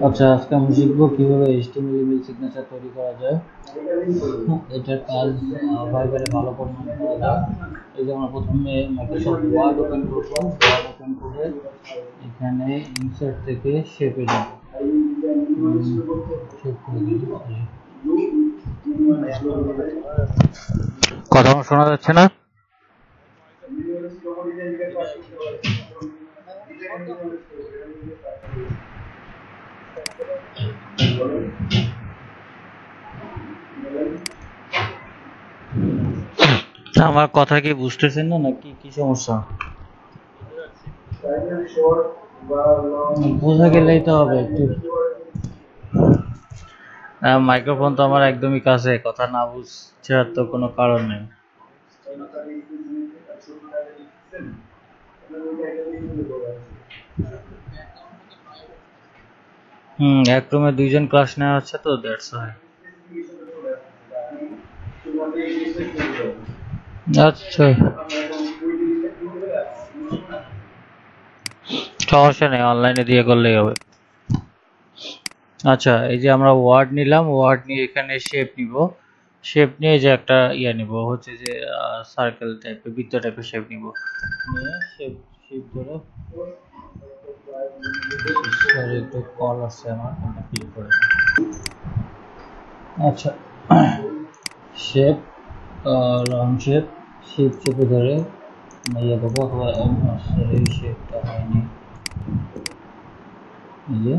আচ্ছা, আজকে আমি শিখবো কিভাবে HTML ইমেল সিগনেচার তৈরি করা যায়। এটার কাজ ভাইবারে ভালো পরিমাণে করা যায়। এই যে আমরা প্রথমে মাইক্রোসফট ওয়ার্ড ওপেন করবো। ওয়ার্ড ওপেন করে এখানে ইনসার্ট থেকে শেপে যাব। কথা শোনা যাচ্ছে না? আমার কথা কি বুঝতেছেন না নাকি কি সমস্যা? বোঝা গেলেই তো হবে একটু। মাইক্রোফোন তো আমার একদমই কাছে, কথা না বুঝার তো কোনো কারণ নেই। এক রুমে দুইজন ক্লাস নেওয়া হচ্ছে তো, দ্যাটস ওয়াই। আচ্ছা, সমস্যা নেই, অনলাইনে দিয়ে করলেই হবে। আচ্ছা, এই যে আমরা ওয়ার্ড নিলাম, ওয়ার্ড নিয়ে এখানে শেপ নিব। শেপ নিয়ে যে একটা নিব, হচ্ছে যে সার্কেল টাইপের, বৃত্ত টাইপের শেপ নিব। নিয়ে শেপ ধরে একটু কল আসছে আমার, এটা ক্লিক করে। আচ্ছা, শেপ রাউন্ড শেপে ধরে ইয়ে দেবো, অথবা এই শেপটা হয়নি, এই যে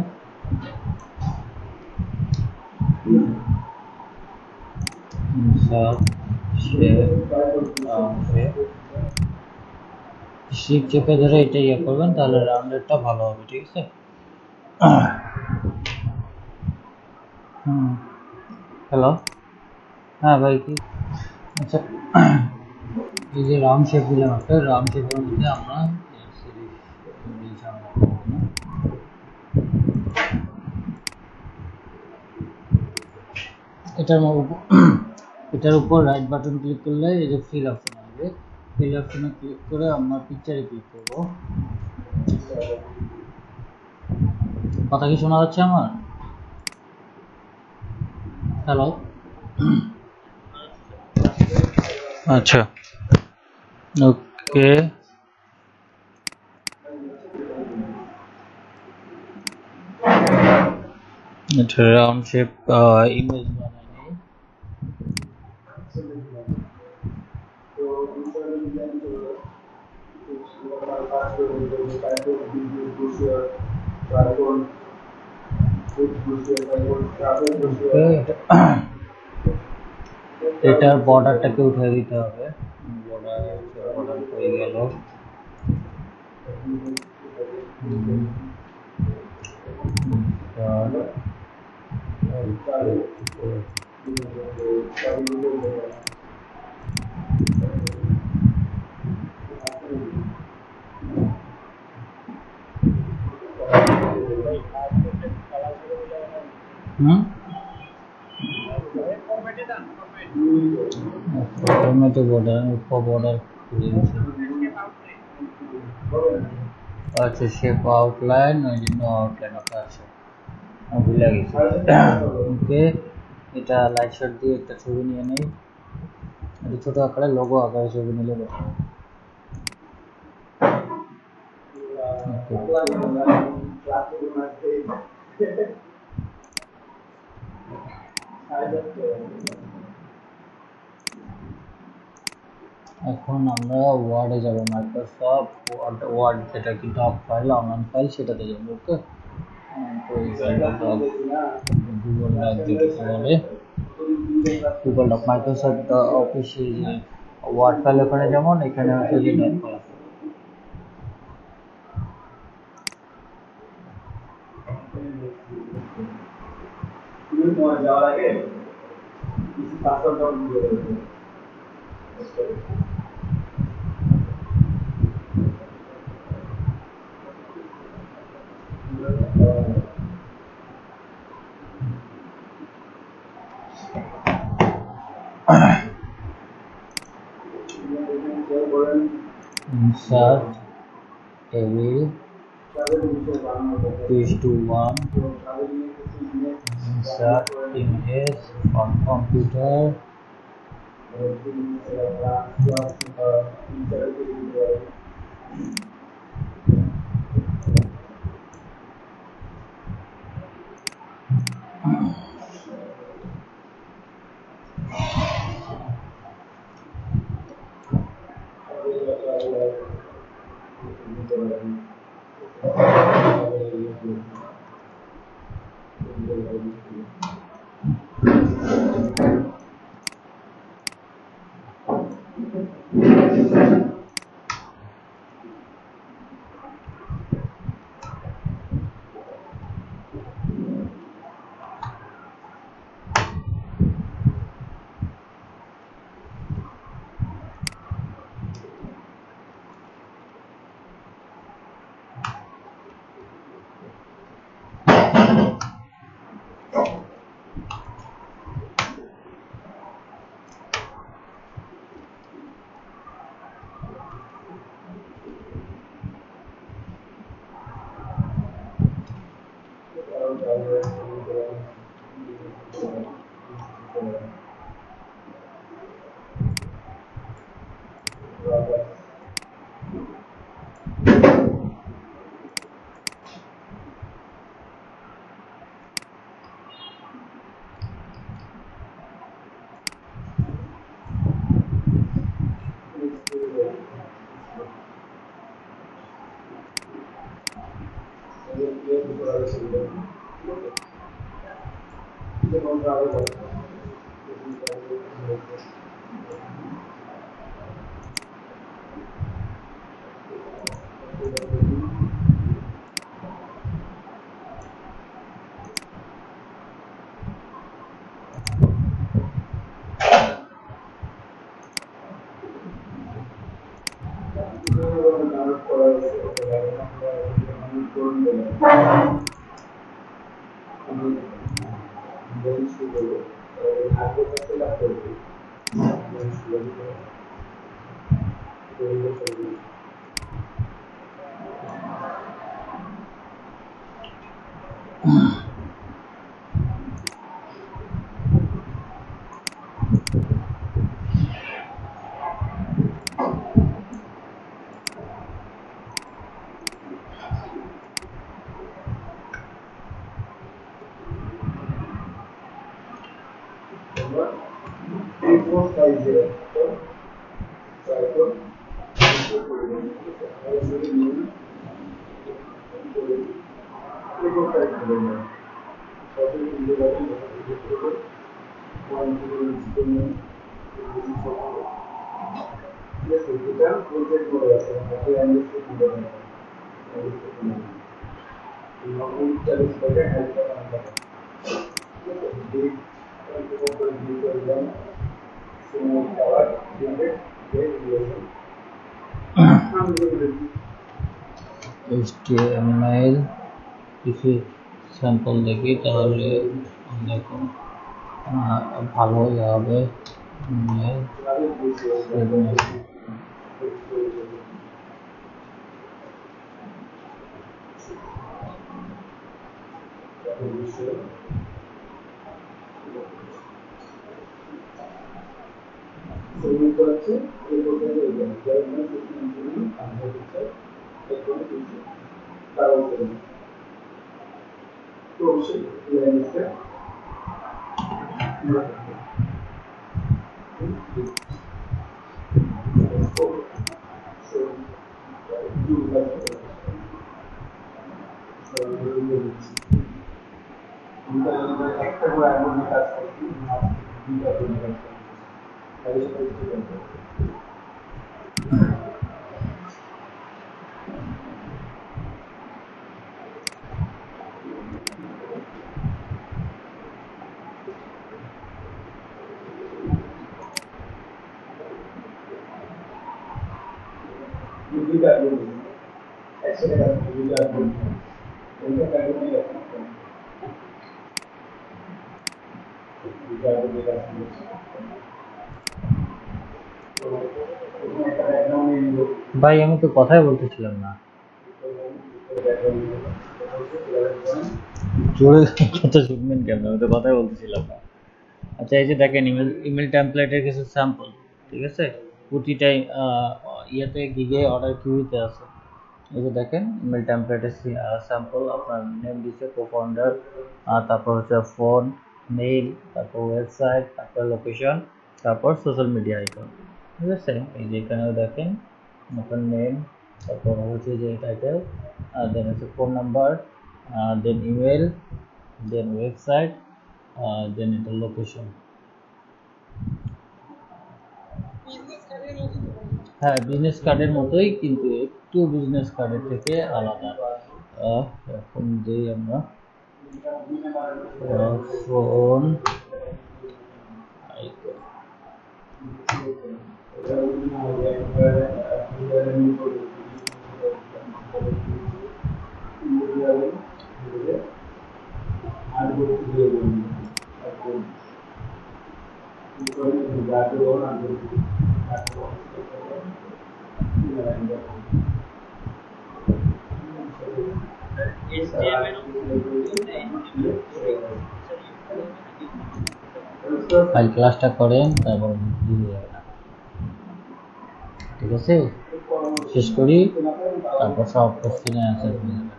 শেপ চেপে ধরে এটা ইয়ে করবেন, তাহলে রাউন্ডেরটা ভালো হবে। ঠিক আছে। হ্যালো, হ্যাঁ ভাই, কি? আচ্ছা, এই যে রাউন্ড শেপ দিলাম একটা, রাউন্ড শেপের মধ্যে আমরা এটার উপর রাইট বাটন ক্লিক করলে এই যে ফিল অপশন আসবে। ফিল অপশনে ক্লিক করে আমরা পিকচারে ক্লিক করব। কথা কি শোনা যাচ্ছে আমার? হ্যালো, আচ্ছা, ওকে। এটা রাউন্ড শেপ ইমেজ বানাই। এটার বর্ডারটাকে উঠিয়ে দিতে হবে। বর্ডার হয়ে গেল। ফরম্যাটে বর্ডার খুলে দিচ্ছি। আচ্ছা, শেপ আউটলাইন, ওই জন্য আউটলাইন ওটা আছে, আমি ভুলে গেছি। ওকে, এটা লাইট শট দিয়ে একটা ছবি নিয়ে নেই। এটা ছোট আকারে, লোগো আকারে ছবি নিলে বেটার। এখন আমরা ওয়ার্ডে যাব, মাইক্রোসফট ওয়ার্ড যেটা কি ডক ফাইল, অনলাইন ফাইল, সেটাতে যাবো। ওকে, গুগল ডক যেটাকে বলে, গুগল ডক, মাইক্রোসফট অফিস, যে ওয়ার্ড ফাইল, ওখানে যেমন এখানে হচ্ছে যে ডক ফাইল। যাওয়ার আগে insert table, 2:1. Insert image from computer. HTML কিছু স্যাম্পল দেখি তাহলে দেখো ভালো হবে। ভাই আমি তো কথাই বলতেছিলাম না। জোরে কথা শুনবেন কেন? আমি তো কথাই বলতেছিলাম না। আচ্ছা, এই যে দেখেন ইমেল ইমেল টেমপ্লেটের কিছু স্যাম্পল, ঠিক আছে? প্রতিটাই ইয়েতে গিগে অর্ডার কিউতে আছে। এই যে দেখেন ইমেল টেমপ্লেটের স্যাম্পল, আপনার নেম দিচ্ছে কো-ফাউন্ডার, তারপর হচ্ছে ফোন, মেইল, তারপর ওয়েবসাইট, তারপর লোকেশন, তারপর সোশ্যাল মিডিয়া আইকন, ঠিক আছে? এই যে এখানেও দেখেন আপনার নেম, তারপর হচ্ছে যে টাইটেল, দেন হচ্ছে ফোন নাম্বার, দেন ইমেল, দেন ওয়েবসাইট, দেন এটা লোকেশন। হ্যাঁ, বিজনেস কার্ডের মতোই, কিন্তু একটু বিজনেস কার্ডের থেকে আলাদা। এখন দিই আমরা ফোন আইকন। ফাইল ক্লাসটা করেন, তারপর ঠিক আছে, শেষ করি, তারপর সব কোশ্চেনের অ্যান্সার পেয়ে যাবেন।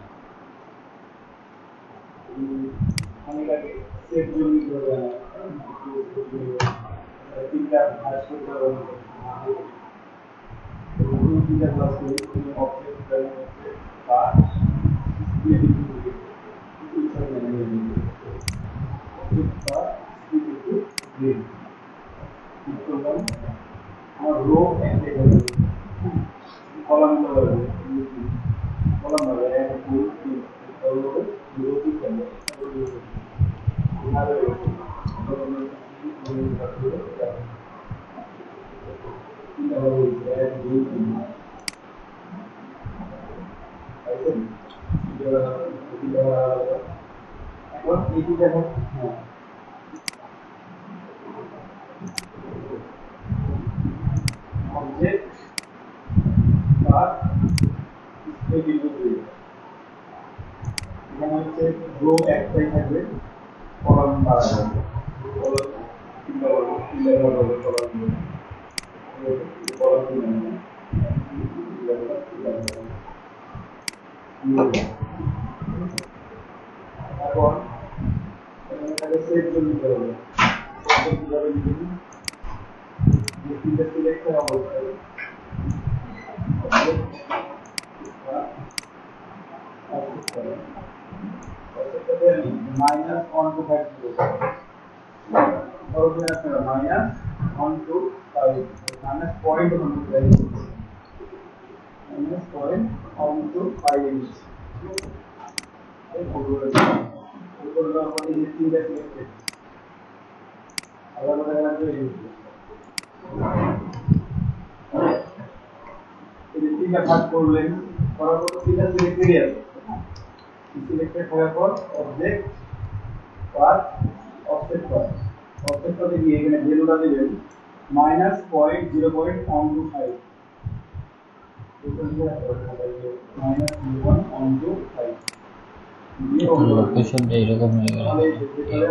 লোকেশনটা এরকম হয়ে গেল,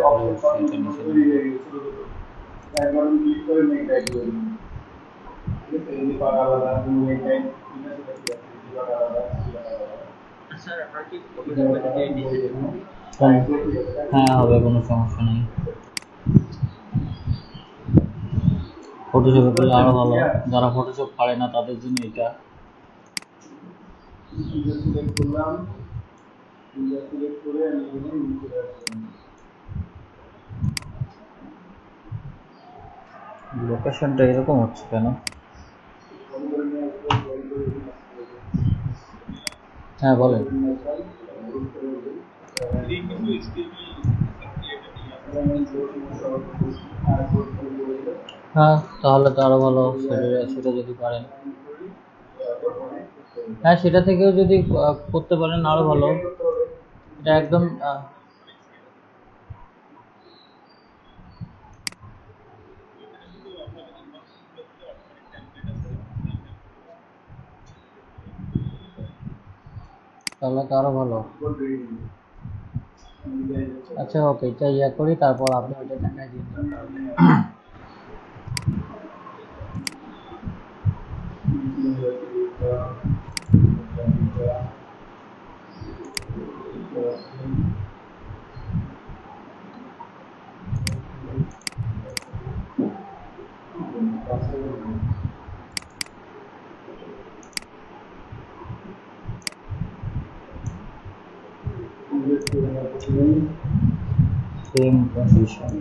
অবশ্যই হ্যাঁ হবে, কোনো সমস্যা নেই। ফটোশপে করলে আরো ভালো, যারা ফটোশপ পারে না তাদের জন্য এটা। লোকেশনটা এরকম হচ্ছে কেন? হ্যাঁ বলেন। হ্যাঁ, তাহলে তো আরো ভালো, সেটা যদি পারেন। হ্যাঁ, সেটা থেকেও যদি করতে পারেন আরো ভালো। এটা একদম তাহলে তো আরো ভালো। আচ্ছা ওকে, এটা ইয়া করি, তারপর আপনি ওইটা দেখাই দিন। Same position.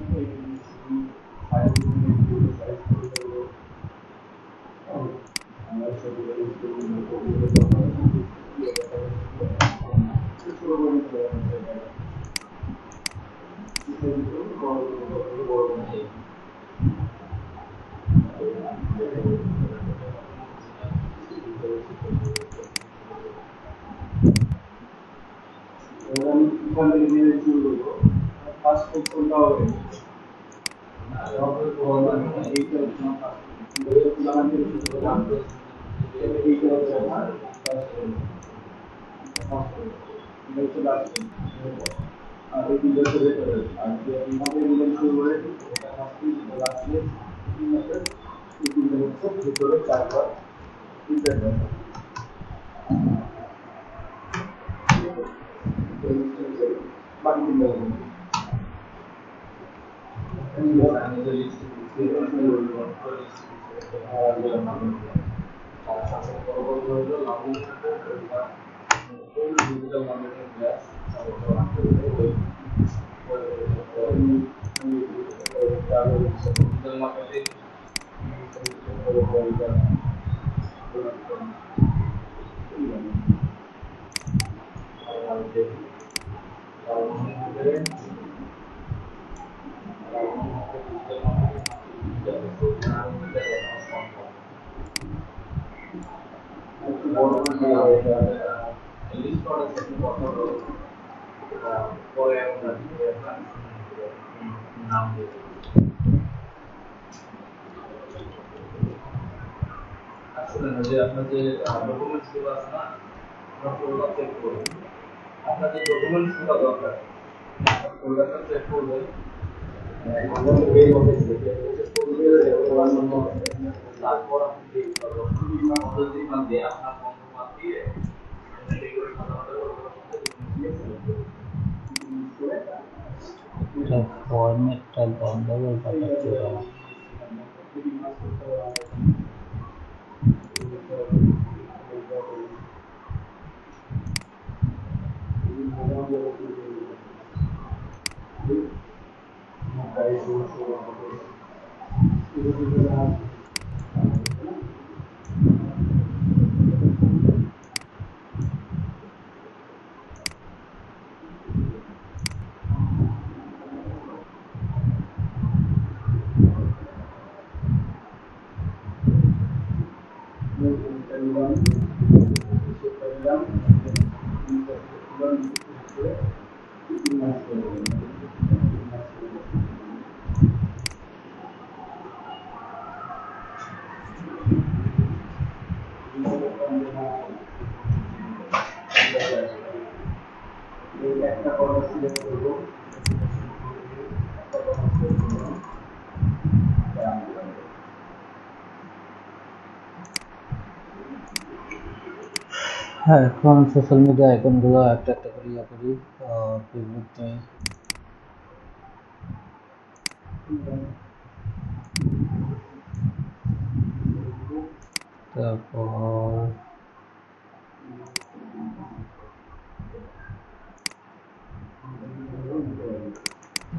ফরম্যাটটা গন্ডগোল পাঠাচ্ছে ওরা। হ্যাঁ, এখন সোশ্যাল মিডিয়া আইকনগুলো একটা একটা করে ইয়া করি। ফেসবুক নেই, তারপর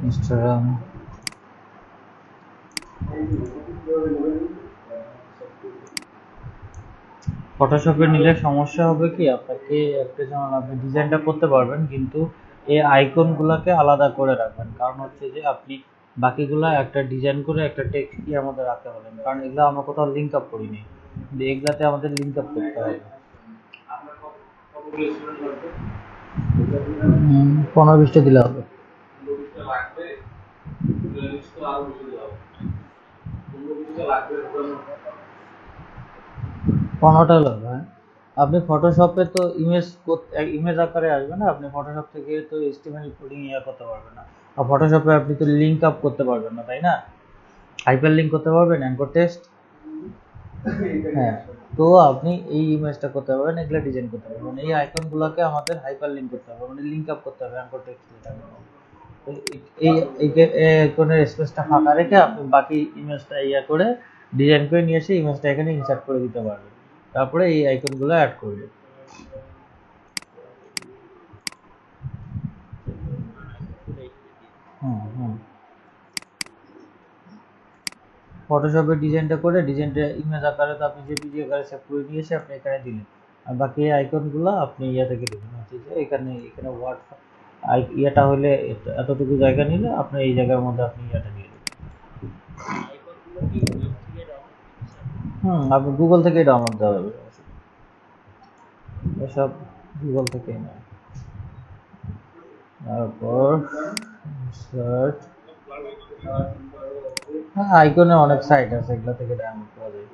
ইনস্টাগ্রাম, ফটোশপে নিলে সমস্যা হবে কি, আপনাকে একটা যেমন আপনি ডিজাইনটা করতে পারবেন, কিন্তু এই আইকনগুলোকে আলাদা করে রাখবেন। কারণ হচ্ছে যে আপনি বাকিগুলা একটা ডিজাইন করে একটা টেক্সট দিয়ে আমাদের রাখতে পারেন, কারণ এগুলো আমরা কোথাও লিঙ্ক আপ করিনি, কিন্তু এগুলাতে আমাদের লিঙ্ক আপ করতে হবে। 15-20টা দিলে হবে। 15টা হলো, হ্যাঁ। আপনি ফটোশপে তো ইমেজ আকারে আসবে না, আপনি ফটোশপ থেকে তো এইচটিএমএল কোডিং করতে পারবেন না, আর ফটোশপে আপনি তো লিঙ্ক আপ করতে পারবেন না, তাই না? হাইপার লিঙ্ক করতে পারবেন অ্যাঙ্কর টেক্সট? হ্যাঁ, তো আপনি এই ইমেজটা করতে পারবেন, এগুলো ডিজাইন করতে পারবেন। এই আইকনগুলোকে আমাদের হাইপার লিঙ্ক করতে হবে, মানে লিঙ্ক আপ করতে হবে অ্যাঙ্কর টেক্সট যেটা। এই আইকনের স্পেসটা ফাঁকা রেখে আপনি বাকি ইমেজটা করে ডিজাইন করে নিয়ে এসে ইমেজটা এখানে ইনসার্ট করে দিতে পারবেন, তারপরে এই আইকনগুলো অ্যাড করবেন। ফটোশপে ডিজাইনটা করে ডিজাইনটা ইমেজ আকারে তো আপনি জেপিজি আকারে সেভ করে নিয়ে এসে আপনি এখানে দিলেন, আর বাকি এই আইকনগুলো আপনি থেকে দেবেন, হচ্ছে যে এখানে ওয়ার্ড ইয়েটা হলে এতটুকু জায়গা নিলে আপনি এই জায়গার মধ্যে আপনি দিয়ে দেবেন। আপনি গুগল থেকে ডাউনলোড দেওয়া যাবে, এসব গুগল থেকে নেয়। তারপর সার্চ, আইকনে অনেক সাইট আছে, এগুলো থেকে ডাউনলোড করা যায়।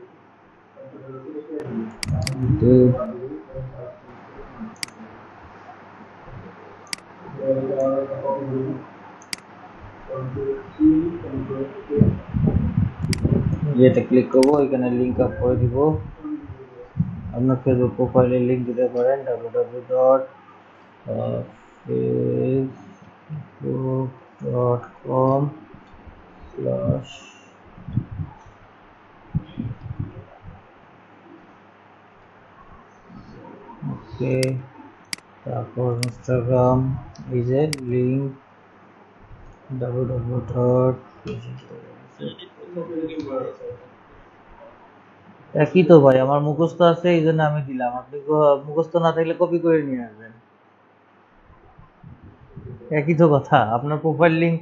যেটা ক্লিক করবো এখানে লিঙ্ক আপ করে দিব, আপনার ফেসবুক প্রোফাইলে লিঙ্ক দিতে পারেন www.facebook.com/ ওকে। তারপর ইনস্টাগ্রাম, এই যে লিঙ্ক www. একই তো ভাই, আমার মুখস্থ আছে এই জন্য আমি দিলাম, আপনি মুখস্থ না থাকলে কপি করে নিয়ে আসবেন, একই তো কথা। আপনার প্রোফাইল লিঙ্ক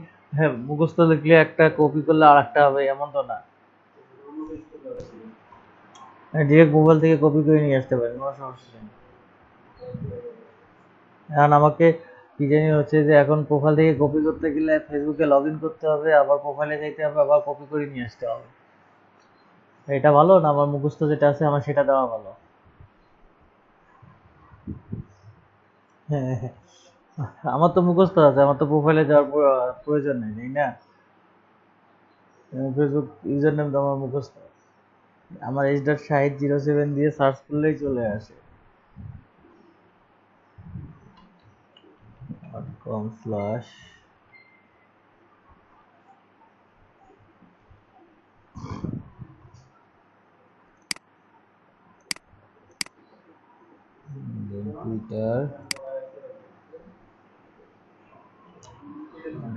মুখস্থ লিখলে একটা, কপি করলে আর একটা হবে, এমন তো না। ডিরেক্ট মোবাইল থেকে কপি করে নিয়ে আসতে পারেন, কোনো সমস্যা নেই। এখন আমাকে কি জানি হচ্ছে যে এখন প্রোফাইল থেকে কপি করতে গেলে ফেসবুকে লগ ইন করতে হবে, আবার প্রোফাইলে যাইতে হবে, আবার কপি করে নিয়ে আসতে হবে। এটা ভালো না আমার মুখস্থ যেটা আছে আমার সেটা দেওয়া ভালো? হ্যাঁ, আমার তো মুখস্থ আছে, আমার তো প্রোফাইলে যাওয়ার প্রয়োজন নেই, তাই না? ফেসবুক ইউজার নেম তো আমার মুখস্থ, আমার h.shahid07 দিয়ে সার্চ করলেই চলে আসে। .com/ Twitter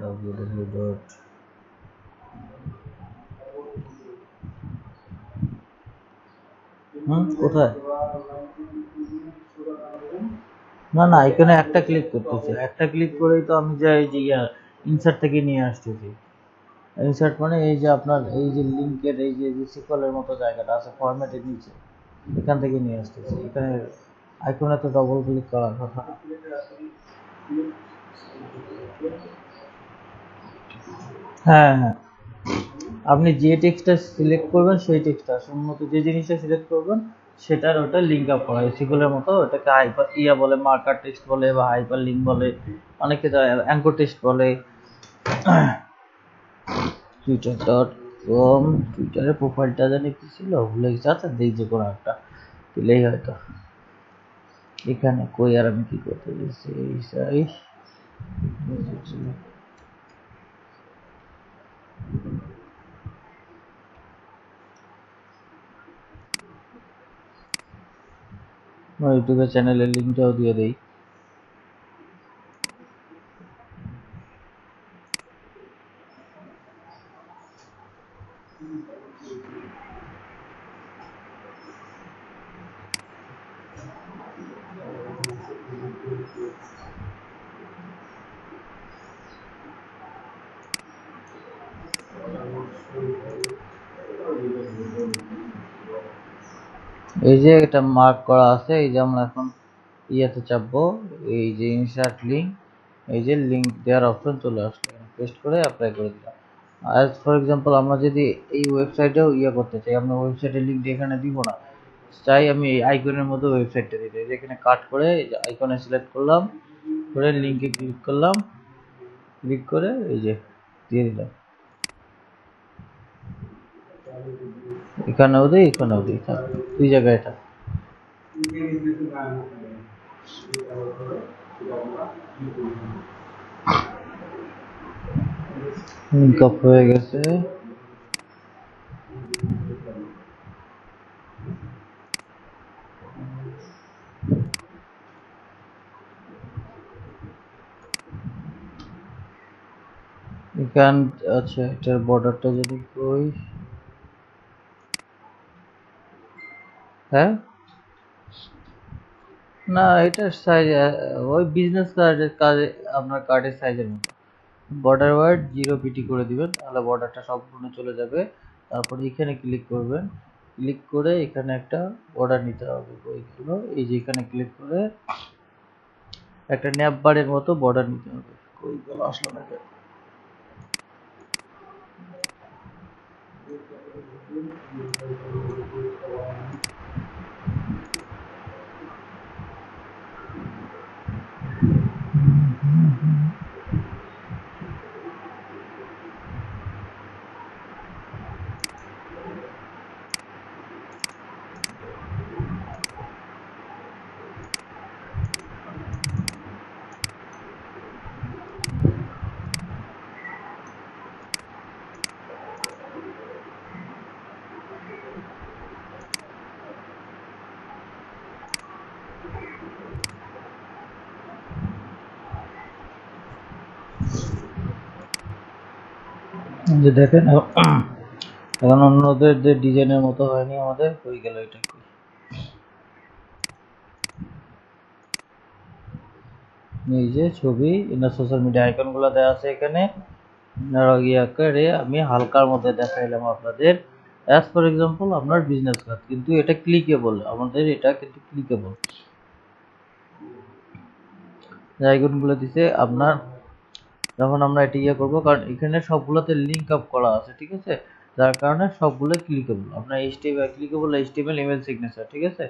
www. কোথায়? না না, এখানে একটা ক্লিক করতেছি, একটা ক্লিক করেই তো আমি যে এই যে ইনসার্ট থেকে নিয়ে আসতেছি। ইনসার্ট মানে এই যে আপনার এই যে লিঙ্কের এই যে সিকলের মতো জায়গাটা আছে ফরম্যাটের নিচে, এখান থেকে নিয়ে আসতেছি। এখানে আইকনে তো ডবল ক্লিক করার কথা। হ্যাঁ হ্যাঁ, আপনি যে টেক্সটটা সিলেক্ট করবেন সেই টেক্সটটা সম্মত, যে জিনিসটা সিলেক্ট করবেন সেটার ওটা লিঙ্ক আপ করা হয় সিকলের মতো, ওটাকে হাইপার বলে, মার্কার টেক্সট বলে, বা হাইপার লিঙ্ক বলে, অনেকে অ্যাঙ্কর টেক্সট বলে। twitter.com, টুইটারের প্রোফাইলটা জানি কি ছিল ভুলে গেছি, আচ্ছা দেই যে কোনো একটা দিলেই হয়তো। এখানে কই আর আমি কি করতে দিয়েছি, ইউটিউবের চ্যানেলের লিঙ্কটাও দিয়ে দেই। এই যে এটা মার্ক করা আছে, এই যে আমরা এখন ইয়াতে চাপবো, এই যে ইনসার্ট লিঙ্ক, এই যে লিঙ্ক দেওয়ার অপশন চলে আসলো, পেস্ট করে অ্যাপ্লাই করে দিলাম। আর ফর এক্সাম্পল আমরা যদি এই ওয়েবসাইটেও করতে চাই, আমরা ওয়েবসাইটের লিঙ্কটা এখানে দিব না, চাই আমি এই আইকনের মতো ওয়েবসাইটটা দিতে, এখানে কাট করে আইকনে সিলেক্ট করলাম, করে লিঙ্কে ক্লিক করলাম, ক্লিক করে এই যে দিয়ে দিলাম, এখানেও দিই এখানেও দিই, দুই জায়গায় এটা লিঙ্ক আপ হয়ে গেছে। এখান আচ্ছা এটার বর্ডারটা যদি কই, হ্যাঁ না এটার সাইজ ওই বিজনেস কার্ডের কাজে আপনার কার্ডের সাইজের মতো। বর্ডার ওয়ার্ড 0 পিটি করে দিবেন, তাহলে বর্ডারটা সম্পূর্ণ চলে যাবে। তারপর এখানে ক্লিক করবেন, ক্লিক করে এখানে একটা বর্ডার নিতে হবে, ওইগুলো এই যে এখানে ক্লিক করে একটা ন্যাপ বারের মতো বর্ডার নিতে হবে। ওইগুলো আসলো না কেন? যে দেখেন এখন অন্যদের যে ডিজাইনের মতো হয়নি, আমাদের হয়ে গেল। এটা এই যে ছবি সোশ্যাল মিডিয়া আইকন গুলো দেওয়া আছে এখানে, আমি হালকার মধ্যে দেখাইলাম আপনাদের। অ্যাজ ফর এক্সাম্পল আপনার বিজনেস কার্ড, কিন্তু এটা ক্লিকেবল, আমাদের এটা কিন্তু ক্লিকেবল আইকনগুলো দিছে আপনার। যখন আমরা এটা করবো, কারণ এখানে সবগুলোতে লিঙ্ক আপ করা আছে, ঠিক আছে, যার কারণে সবগুলো ক্লিকেবল। আপনার HTML clickable, HTML, email signature, ঠিক আছে,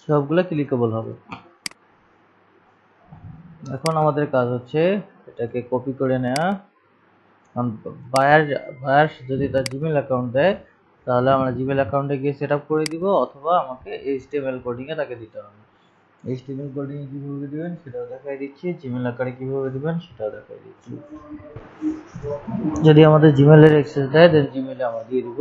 সবগুলো ক্লিকেবল হবে। এখন আমাদের কাজ হচ্ছে এটাকে কপি করে নেওয়া। কারণ বায়ার যদি তার জিমেল অ্যাকাউন্ট দেয়, তাহলে আমরা জিমেল অ্যাকাউন্টে গিয়ে সেট আপ করে দিব, অথবা আমাকে এইচটিএমএল কোডিংয়ে তাকে দিতে হবে। এইচটিএমএল কোডিং কিভাবে দিবেন সেটাও দেখাই দিচ্ছি, জিমেল আকারে কিভাবে দিবেন সেটাও দেখাই দিচ্ছি। যদি আমাদের জিমেলের অ্যাক্সেস দেয়, দেন জিমেলে আমরা দিয়ে দিব।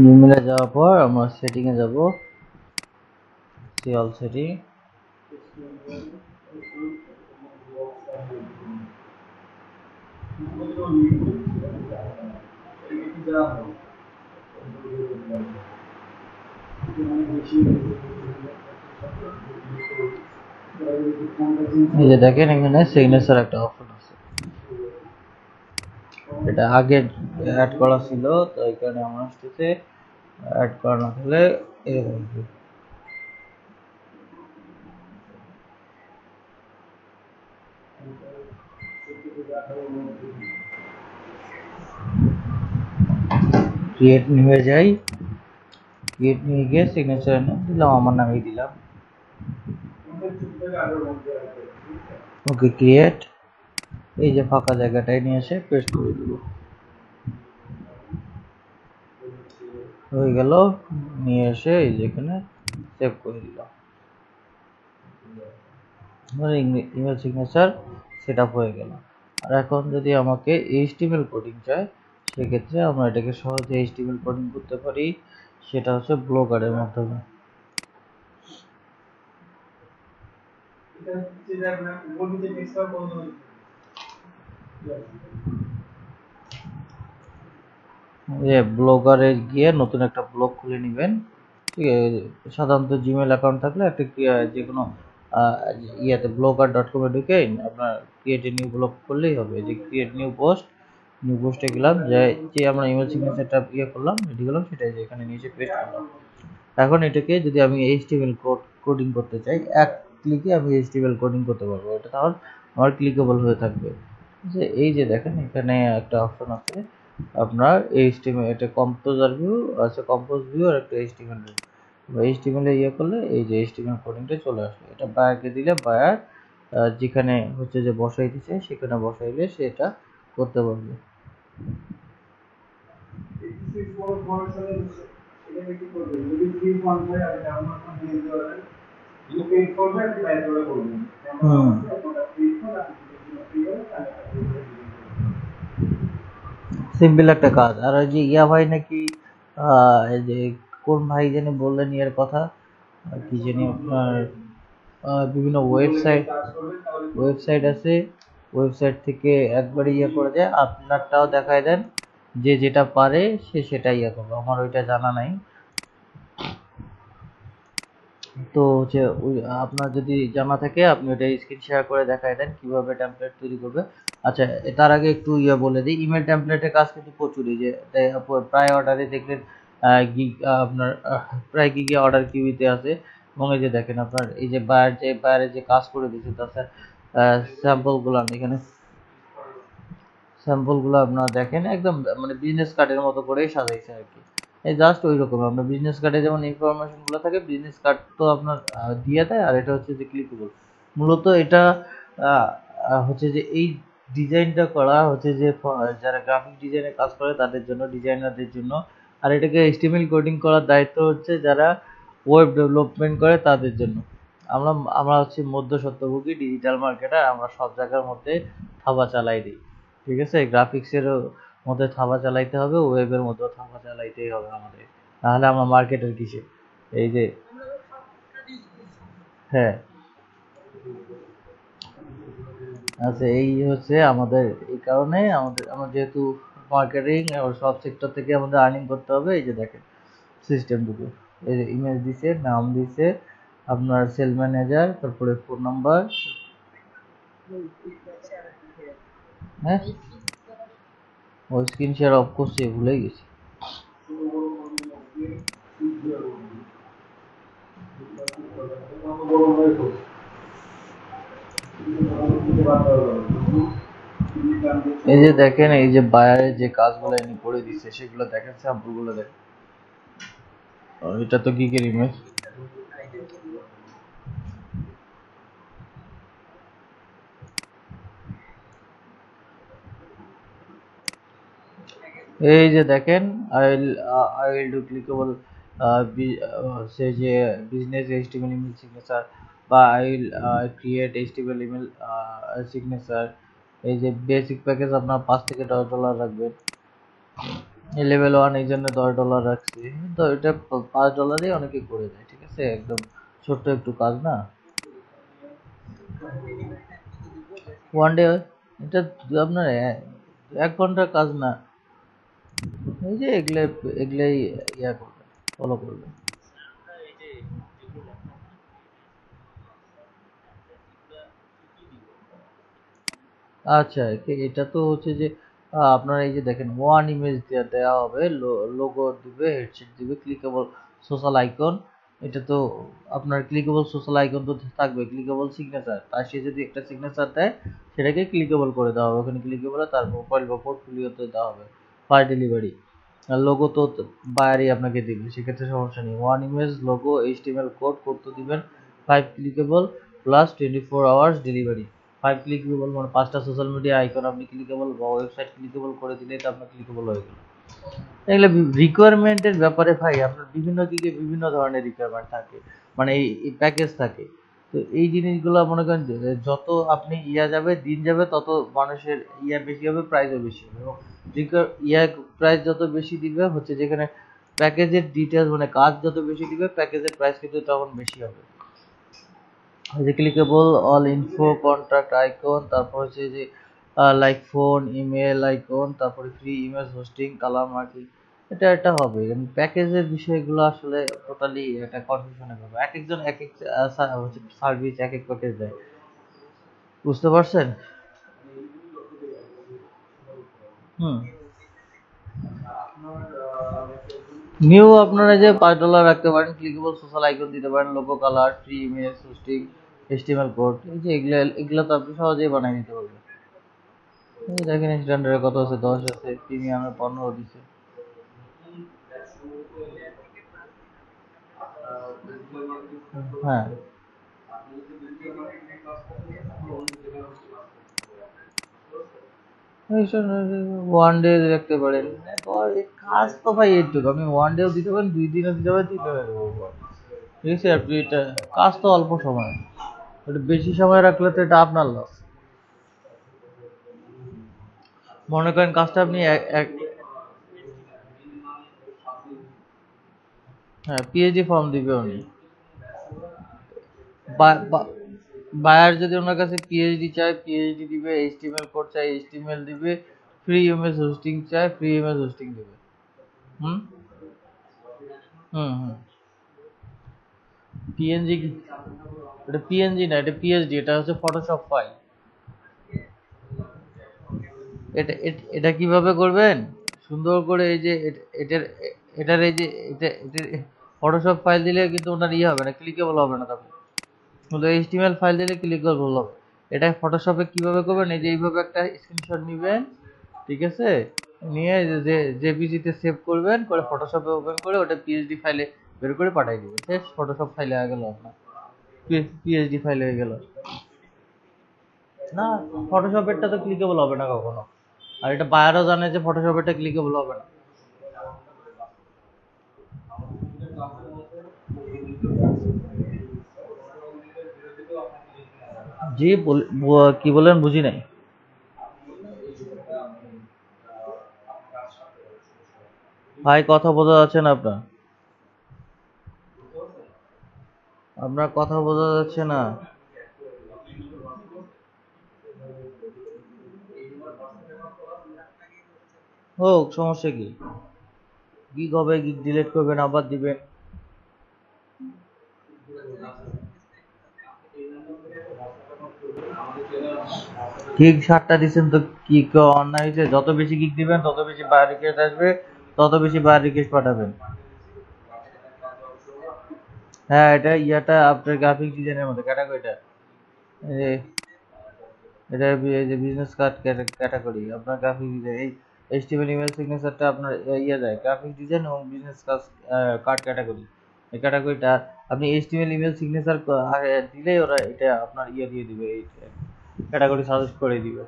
জিমেলে যাওয়ার পর আমরা সেটিং এ যাব, সি অল সেটিং। এই যে দেখেন এখানে সিগনেচার একটা অপশন আছে, এটা আগে অ্যাড করা ছিল, তো এখানে আমরা আসতেছে অ্যাড করা না হলে এরকম ক্রিয়েট নিয়ে যাই, ক্রিয়েট নিয়ে গিয়ে সিগনেচার দিলাম, আমার নামেই দিলাম। ওকে ক্রিয়েট, এই যে ফাঁকা জায়গাটায় নিয়ে এসে পেস্ট করে দিব, হয়ে গেল। নিয়ে এসে এই যে এখানে সেভ করে দিলাম, আমার ইমেল সিগনেচার সেট আপ হয়ে গেল। আর এখন যদি আমাকে এইচটিএমএল কোডিং চাই, সেক্ষেত্রে আমরা এটাকে সহজে এইচটিএমএল কোডিং করতে পারি, সেটা হচ্ছে ব্লগারের মাধ্যমে। ব্লগারে গিয়ে নতুন একটা ব্লগ খুলে নেবেন, ঠিক আছে, সাধারণত জিমেল অ্যাকাউন্ট থাকলে একটা যে কোনো ইয়াতে blogger.com এ ঢুকে আপনার ক্রিয়েট এ নিউ ব্লগ করলেই হবে। যে ক্রিয়েট নিউ পোস্টে গেলাম, যে আমরা ইমেল সিগনেচারটা করলাম, রেডি করলাম, সেটাই যে এখানে নিচে পেস্ট করলাম। এখন এটাকে যদি আমি HTML কোডিং করতে চাই, এক ক্লিকে আমি HTML কোডিং করতে পারবো। এটা তাহলে আমার ক্লিকেবল হয়ে থাকবে। যে এই যে দেখেন এখানে একটা অপশন আছে আপনার HTML, এটা কম্পোজার ভিউ আছে, কম্পোজ ভিউ আর একটা HTML ভিউ। HTML এ করলে এই যে HTML কোডিংটা চলে আসবে। এটা বায়ারকে দিলে বায়ার যেখানে হচ্ছে যে বসাই দিছে সেখানে বসাইলে সে এটা করতে পারবে। সিম্পল একটা কাজ। আর ওই যে ভাই নাকি এই যে কোন ভাই জানি বললেন ইয়ার কথা, কি জানি আপনার বিভিন্ন ওয়েবসাইট আছে, ওয়েবসাইট থেকে একবারে করে দেয়, আপনারটাও দেখায় দেন, যে যেটা পারে সে সেটাই করবে। আমার ওইটা জানা নাই। তো হচ্ছে আপনার যদি জানা থাকে আপনি ওটা স্ক্রিন শেয়ার করে দেখায় দেন কিভাবে টেমপ্লেট তৈরি করবে। আচ্ছা, তার আগে একটু বলে দিই, ইমেল টেমপ্লেটের কাজ কিন্তু প্রচুরই। যে প্রায় অর্ডারে দেখলেন আপনার প্রায় গিগে অর্ডার কিউতে আছে। এবং এই যে দেখেন আপনার এই যে বায়ারে যে কাজ করে দিচ্ছে তার স্যাম্পলগুলো এখানে, স্যাম্পলগুলো আপনারা দেখেন একদম মানে বিজনেস কার্ডের মতো করেই সাজাইছে আর কি। এই জাস্ট ওই রকম আপনার বিজনেস কার্ডে যেমন ইনফরমেশন গুলো থাকে, বিজনেস কার্ড তো আপনার দিয়ে দেয়। আর এটা হচ্ছে যে ক্লিকেবল। মূলত এটা হচ্ছে যে এই ডিজাইনটা করা হচ্ছে যে যারা গ্রাফিক ডিজাইনের কাজ করে তাদের জন্য, ডিজাইনারদের জন্য। আর এটাকে HTML কোডিং করার দায়িত্ব হচ্ছে যারা ওয়েব ডেভেলপমেন্ট করে তাদের জন্য। আমরা হচ্ছে মধ্যস্বত্বভোগী ডিজিটাল মার্কেটার, আমরা সব জায়গার মধ্যে থাবা চালাই দিই। ঠিক আছে, গ্রাফিক্সের মধ্যে থাবা চালাইতে হবে, ওয়েবের মধ্যে থাবা চালাইতেই হবে আমাদের, তাহলে আমরা মার্কেটের কিসে। এই যে হ্যাঁ, আচ্ছা, এই হচ্ছে আমাদের, এই কারণে আমরা যেহেতু মার্কেটিং সব সেক্টর থেকে আমাদের আর্নিং করতে হবে। এই যে দেখেন সিস্টেমটুকু, এই যে ইমেজ দিছে, নাম দিছে, আপনার সেল ম্যানেজার, তারপরে ফোন নাম্বার। হ্যাঁ, ওই স্ক্রিন শেয়ার অফ করছি, ভুলে গেছি। এই যে দেখেন এই যে বায়ারের যে কাজগুলো এনে করে দিচ্ছে সেগুলো দেখেন, স্যাম্পলগুলো দেখেন। এটা তো গিগের ইমেজ। এই যে দেখেন I will do clickable সে যে বিজনেস HTML ইমেল সিগনেচার, বা I will create HTML email signature. এই যে বেসিক প্যাকেজ আপনার $5 থেকে $10 রাখবেন। লেভেল 1 এই জন্য $10 রাখছি। তো এটা $5 অনেকে করে দেয়। ঠিক আছে, একদম ছোট্ট একটু কাজ না। ওয়ান ডে, এটা আপনার 1 ঘন্টার কাজ না। এই যে এগুলাই করবেন, ফলো করবেন। আচ্ছা, এটা তো হচ্ছে যে আপনার এই যে দেখেন ওয়ান ইমেজ দেওয়া হবে, লোগো দিবে, হেডসেট দিবে, ক্লিকেবল সোশ্যাল আইকন। এটা তো আপনার ক্লিকেবল সোশ্যাল আইকন তো থাকবে, ক্লিকেবল সিগনেচার। আর সে যদি একটা সিগনেচার দেয় সেটাকে ক্লিকেবল করে দেওয়া হবে, ওখানে ক্লিকেবল তার প্রোফাইল বা পোর্টফোলিওতে দেওয়া হবে ফার ডেলিভারি। আর লোগো তো বায়ারই আপনাকে দিবে, সেক্ষেত্রে সমস্যা নেই। One image logo HTML code তো দিবেন, 5 clickable plus 24 hours delivery. 5 clickable মানে 5টা সোশ্যাল মিডিয়া আইকন আপনি ক্লিকেবল বা ওয়েবসাইট ক্লিকেবল করে দিলেই তো আপনার ক্লিকেবল হয়ে গেল। এগুলো রিকোয়ারমেন্টের ব্যাপারে ভাই, আপনার বিভিন্ন দিকে বিভিন্ন ধরনের রিকোয়ারমেন্ট থাকে, মানে এই প্যাকেজ থাকে। তো এই জিনিসগুলো মনে করেন যত আপনি যাবে, দিন যাবে, তত মানুষের বেশি হবে, প্রাইসও বেশি হবে। এবং প্রাইস যত বেশি দিবে হচ্ছে যেখানে প্যাকেজের ডিটেলস মানে কাজ যত বেশি দিবে, প্যাকেজের প্রাইস কিন্তু তখন বেশি হবে। যে clickable all info contract icon, তারপর হচ্ছে যে লাইক ফোন ইমেল আইকন, তারপরে free image hosting, colour marking. এটা হবে, প্যাকেজের বিষয়গুলো আসলে টোটালি একটা কনফিউশনে পাবে, এক একজন এক এক সার্ভিস এক এক প্যাকেজ দেয়, বুঝতে পারছেন? হুম। নিউ আপনারা যে $5 রাখতে পারেন, ক্লিকেবল সোশ্যাল আইকন দিতে পারেন, logo colour, free image, hosting, HTML code, এই যে এগুলো তো আপনি সহজেই বানিয়ে নিতে পারবেন। এই দেখেন স্ট্যান্ডার্ডের কত আছে, 10 আছে, প্রিমিয়ামের 15 দিছে। হ্যাঁ, ওয়ান ডে রাখতে পারেন। কাজ তো ভাই এইটুকু, আপনি ওয়ান ডেও দিতে পারেন, 2 দিনও দিতে পারেন, 3 দিনও দিতে পারেন। ঠিক আছে, আপনি এটা কাজ তো অল্প সময়, এটা বেশি সময় রাখলে তো এটা আপনার লস। মনে করেন কাজটা আপনি হ্যাঁ, পিএইচডি ফর্ম দিবে উনি। বায়ার যদি ওনার কাছে পিএইচডি চায়, পিএইচডি দিবে, এইচটিএমএল কোড চাই, এইচটিএমএল দিবে, ফ্রি ইমেজ হোস্টিং চায়, ফ্রি ইমেজ হোস্টিং দিবে। হুম হুম হুম। পিএনজি কি? এটা পিএনজি না, এটা পিএইচডি, এটা হচ্ছে ফটোশপ ফাইল। এটা কিভাবে করবেন? সুন্দর করে এই যে এটার এটার এই যে এটার ফটোশপ ফাইল দিলে কিন্তু ওনার ইয়ে হবে না, ক্লিকেবল হবে না তখন। কিন্তু এইচটিএমএল ফাইল দিলে ক্লিকেবল হবে। এটা ফটোশপে কিভাবে করবেন? এই যে এইভাবে একটা স্ক্রিনশট নেবেন, ঠিক আছে? নিয়ে যে জেপিজিতে সেভ করবেন, করে ফটোশপে ওপেন করে ওটা পিএইচডি ফাইলে বের করে পাঠিয়ে দিবেন, শেষ। ফটোশপ ফাইলে হয়ে গেল আপনার, পিএইচডি ফাইল হয়ে গেল। না, ফটোশপেরটা তো ক্লিকেবল হবে না কখনো, আর এটা বায়ারও জানে যে ফটোশপেরটা ক্লিকেবল হবে না। জি, কি বলেন বুঝি নাই। ভাই কথা বোঝা যাচ্ছে না আপনার, আপনার কথা বোঝা যাচ্ছে না। হোক, সমস্যা কি? গিগ হবে, গিগ ডিলিট করবেন, আবার দিবেন। গিগ 7টা দিচ্ছেন তো কি অন্যায় হয়েছে? যত বেশি গিগ দিবেন তত বেশি বায়ার রিকোয়েস্ট আসবে, তত বেশি বায়ার রিকোয়েস্ট পাঠাবেন। হ্যাঁ, এটা ইয়াটা আপনার গ্রাফিক ডিজাইনের মধ্যে ক্যাটাগরিটা, এটা এই যে বিজনেস কার্ড ক্যাটাগরি, আপনার গ্রাফিক ডিজাইন, এই এইচটিএমএল ইমেল সিগনেচারটা আপনার ইয়ে যায় গ্রাফিক ডিজাইন এবং বিজনেস কার্ড ক্যাটাগরি। এই ক্যাটাগরিটা আপনি এইচটিএমএল ইমেল সিগনেচার দিলেই ওরা এটা আপনার ইয়ে দিয়ে দিবে, এই ক্যাটাগরি সাজেস্ট করে দিবে।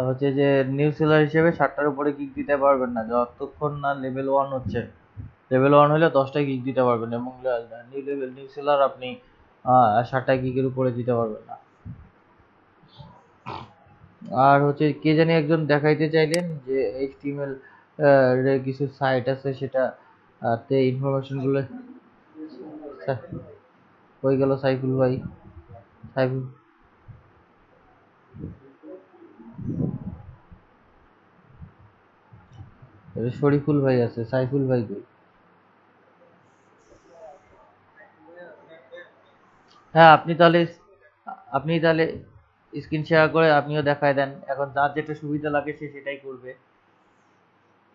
হচ্ছে যে নিউ সেলার হিসেবে 7টার উপরে গিগ দিতে পারবেন না যতক্ষণ না লেভেল 1 হচ্ছে। লেভেল 1 হলে 10টা গিগ দিতে পারবেন, এবং নিউ সেলার আপনি 7টা গিগের উপরে দিতে পারবেন না। আর হচ্ছে কে জানি একজন দেখাইতে চাইলেন যে এইচটিএমএল এর কিছু সাইট আছে, সেটা তে ইনফরমেশন গুলো হয়ে গেল। সাইফুল ভাই, সাইফুল, শরীফুল ভাই আছে, সাইফুল ভাই কই? হ্যাঁ, আপনি তাহলে স্ক্রিন শেয়ার করে আপনিও দেখায় দেন, এখন যার যেটা সুবিধা লাগে সে সেটাই করবে।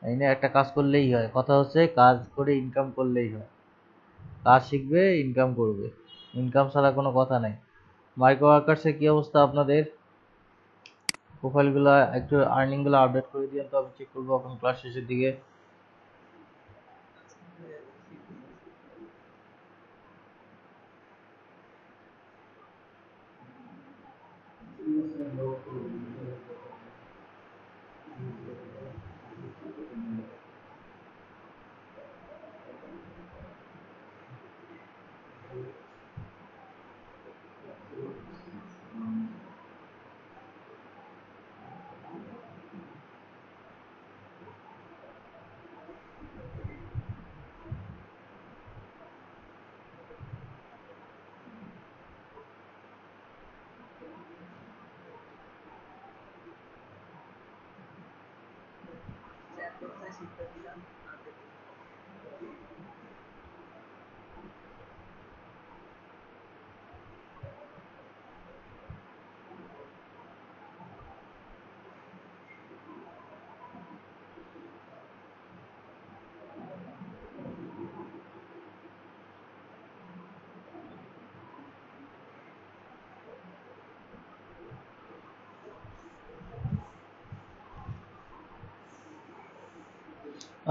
এই নিয়ে একটা কাজ করলেই হয়, কথা হচ্ছে কাজ করে ইনকাম করলেই হয়। কাজ শিখবে, ইনকাম করবে, ইনকাম ছাড়া কোনো কথা নাই। মাইক্রো ওয়ার্কার্সের কি অবস্থা আপনাদের? প্রোফাইলগুলো একটু, আর্নিংগুলো আপডেট করে দিন তো, আমি চেক করবো এখন ক্লাস শেষের দিকে।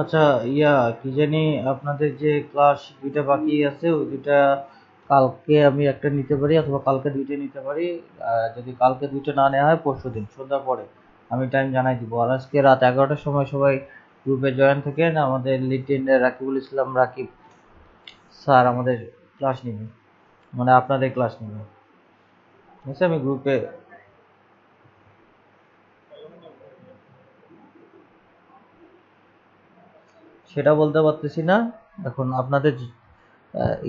আচ্ছা, ইয়া কি জানি, আপনাদের যে ক্লাস দুইটা বাকি আছে ওই দুইটা কালকে আমি একটা নিতে পারি অথবা কালকে দুইটা নিতে পারি। যদি কালকে দুইটা না নেওয়া হয় পরশু দিন সন্ধ্যার পরে আমি টাইম জানাই দিব। আর আজকে রাত 11টার সময় সবাই গ্রুপে জয়েন থাকেন। আমাদের লিডের রাকিবুল ইসলাম রাকিব স্যার আমাদের ক্লাস নেবে, মানে আপনাদের ক্লাস নেবে। ঠিক আছে, আমি গ্রুপে সেটা বলতে পারতেছি না। এখন আপনাদের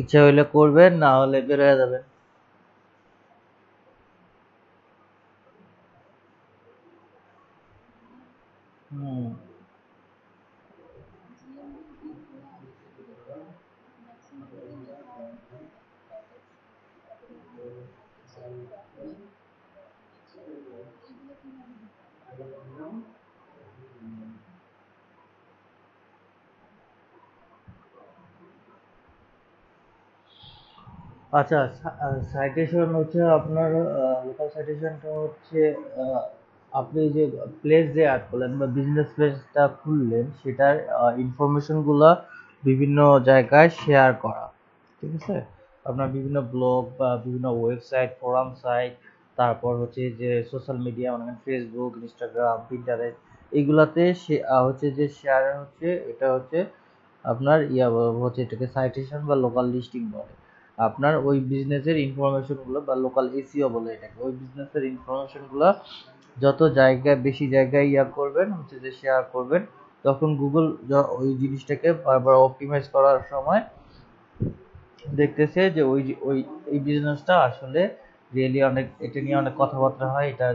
ইচ্ছা হইলে করবেন, না হলে বের হয়ে যাবেন। হুম। আচ্ছা, সাইটেশন হচ্ছে আপনার লোকাল সাইটেশনটা হচ্ছে আহ, আপনি যে প্লেস যে অ্যাড করলেন বা বিজনেস প্লেসটা খুললেন সেটার ইনফরমেশনগুলো বিভিন্ন জায়গায় শেয়ার করা। ঠিক আছে, আপনার বিভিন্ন ব্লগ বা বিভিন্ন ওয়েবসাইট, ফোরাম সাইট, তারপর হচ্ছে যে সোশ্যাল মিডিয়া মানে ফেসবুক, ইনস্টাগ্রাম, পিন্টারেস্ট, এইগুলাতে হচ্ছে যে শেয়ার হচ্ছে, এটা হচ্ছে আপনার হচ্ছে এটাকে সাইটেশন বা লোকাল লিস্টিং বলে। আপনার ওই বিজনেসের ইনফরমেশনগুলো বা লোকাল এসইও বলে এটাকে, ওই বিজনেসের ইনফরমেশনগুলো যত জায়গায় বেশি জায়গায় করবেন হচ্ছে যে শেয়ার করবেন, তখন গুগল ওই জিনিসটাকে বারবার অপটিমাইজ করার সময় দেখতেছে যে ওই এই বিজনেসটা আসলে রিয়েলি অনেক, এটা নিয়ে অনেক কথাবার্তা হয়, এটা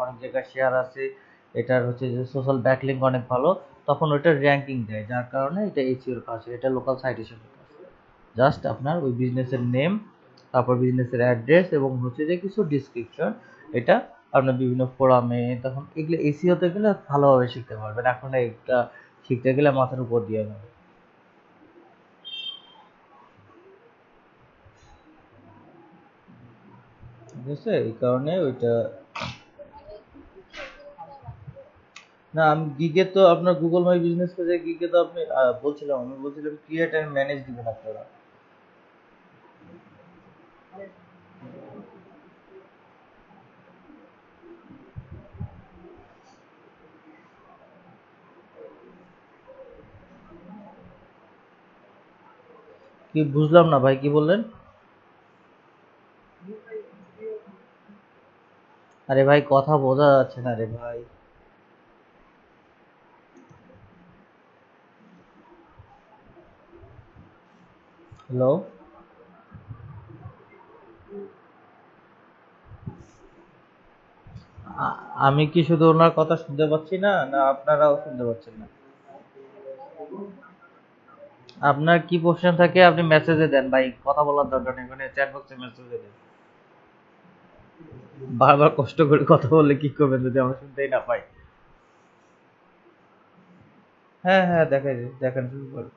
অনেক জায়গায় শেয়ার আছে, এটার হচ্ছে যে সোশ্যাল ব্যাকলিঙ্ক অনেক ভালো, তখন ওইটা র্যাঙ্কিং দেয়, যার কারণে এটা এসইওর কাজ, এটা লোকাল সাইটেশনের কাজ। জাস্ট আপনার ওই বিজনেসের নেম, তারপর বিজনেসের অ্যাড্রেস এবং হচ্ছে যে কিছু ডিসক্রিপশন, এটা আপনার বিভিন্ন ফোরামে, তখন এগুলো এসইওতে গেলে ভালোভাবে শিখতে পারবেন। এখন এটা শিখতে গেলে মাথার উপর দিয়ে যাবে। ঠিক আছে, এই কারণে ওইটা। না, আমি গিগে তো আপনার গুগল মাই বিজনেস পেজে গিগে তো আপনি বলছিলাম, আমি বলছিলাম ক্রিয়েট এন্ড ম্যানেজ দিবেন আপনারা। কি বুঝলাম না ভাই, কি বললেন? আরে ভাই, কথা বোঝা যাচ্ছে না রে ভাই। হ্যালো, আমি কি শুধু ওনার কথা শুনতে পাচ্ছি না, না আপনারাও শুনতে পাচ্ছেন না? আপনার কি কোশ্চেন থাকে আপনি মেসেজে দেন ভাই, কথা বলার দরকার নেই, মানে চ্যাট বক্সে মেসেজে দেন। বারবার কষ্ট করে কথা বললে কি করবেন যদি আমরা শুনতেই না পাই? হ্যাঁ হ্যাঁ, দেখাই দেখেন শুরু করেন।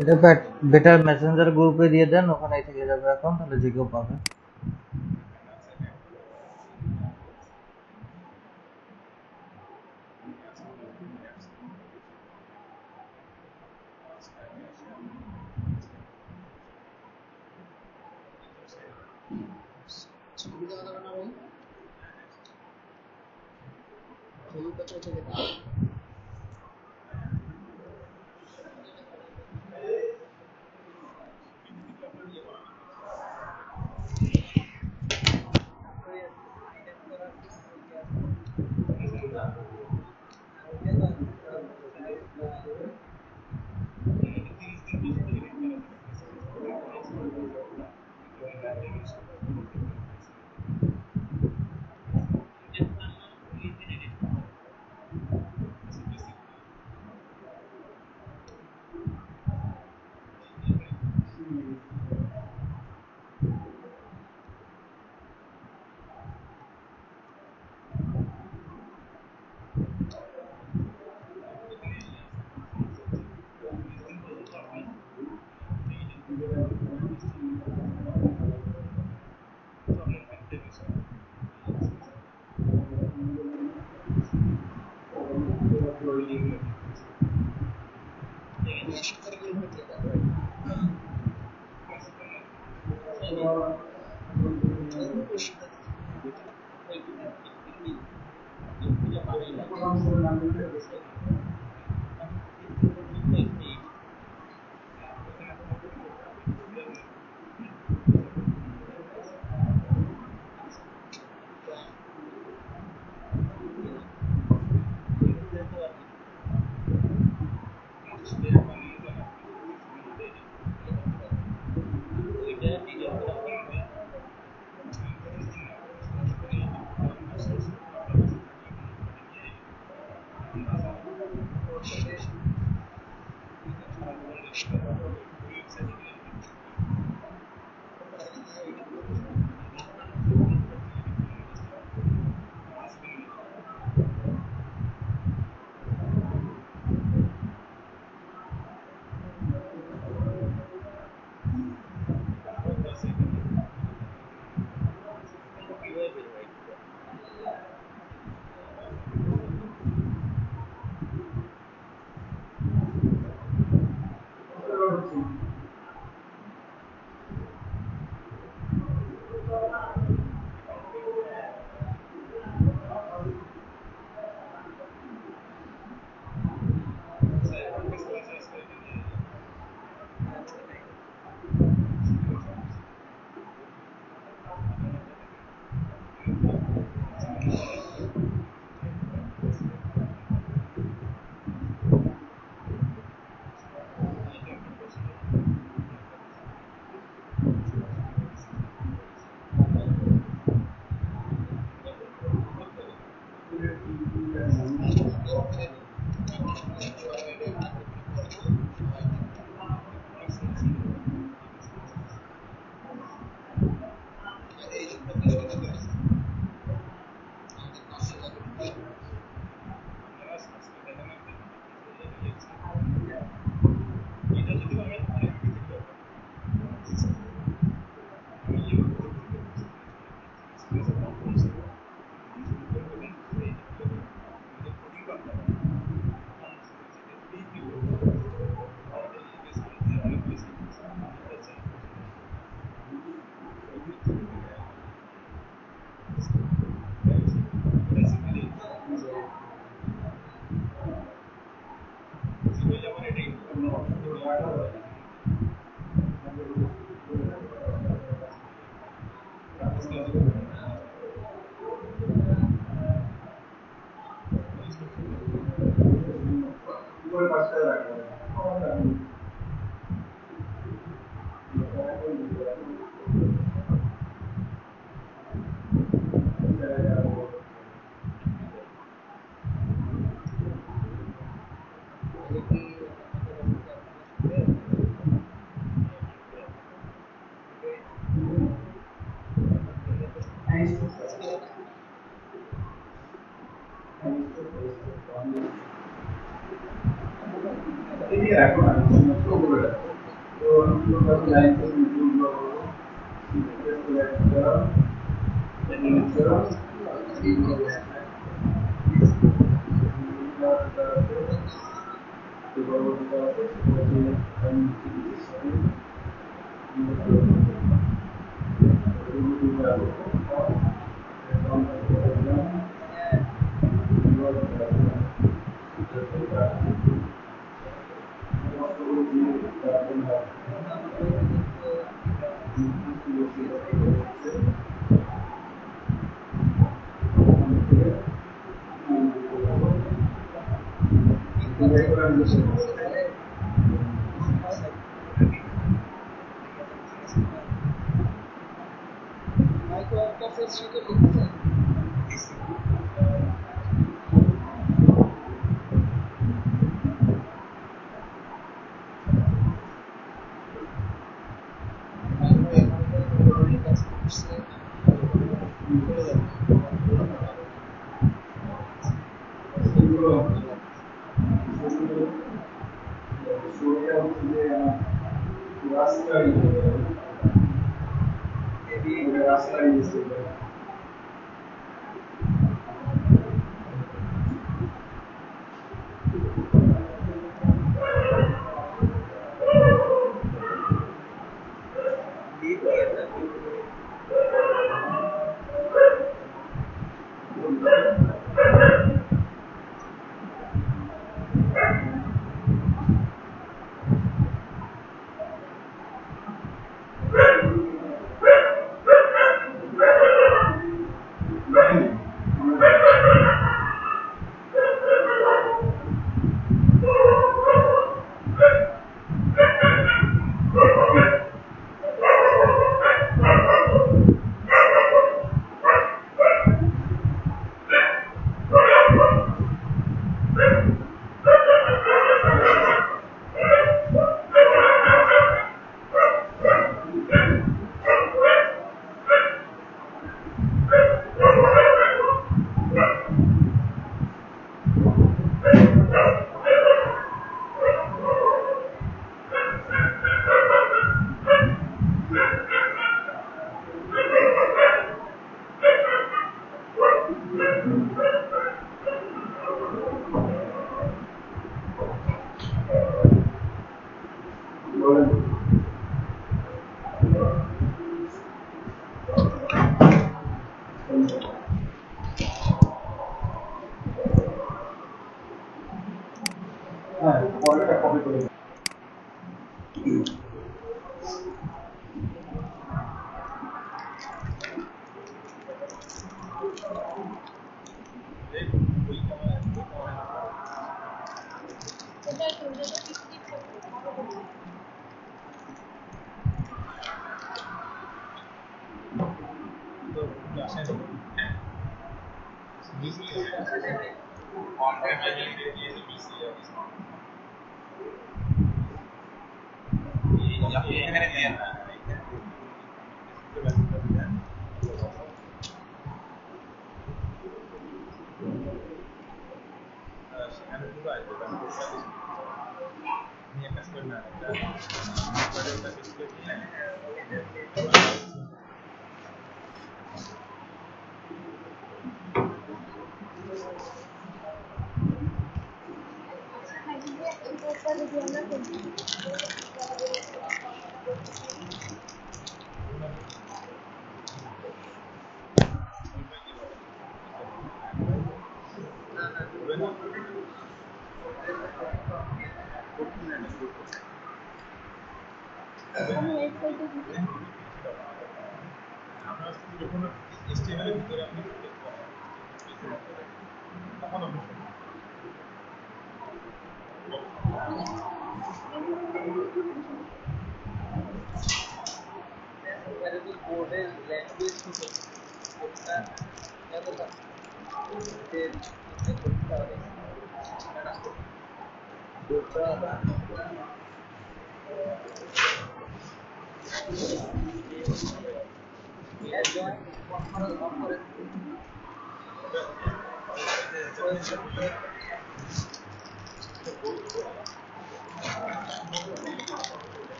এটা বেটার মেসেঞ্জার গ্রুপে দিয়ে দেন, ওখানে থেকে যাবে এখন, তাহলে যে কেউ পাবে।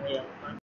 Yeah.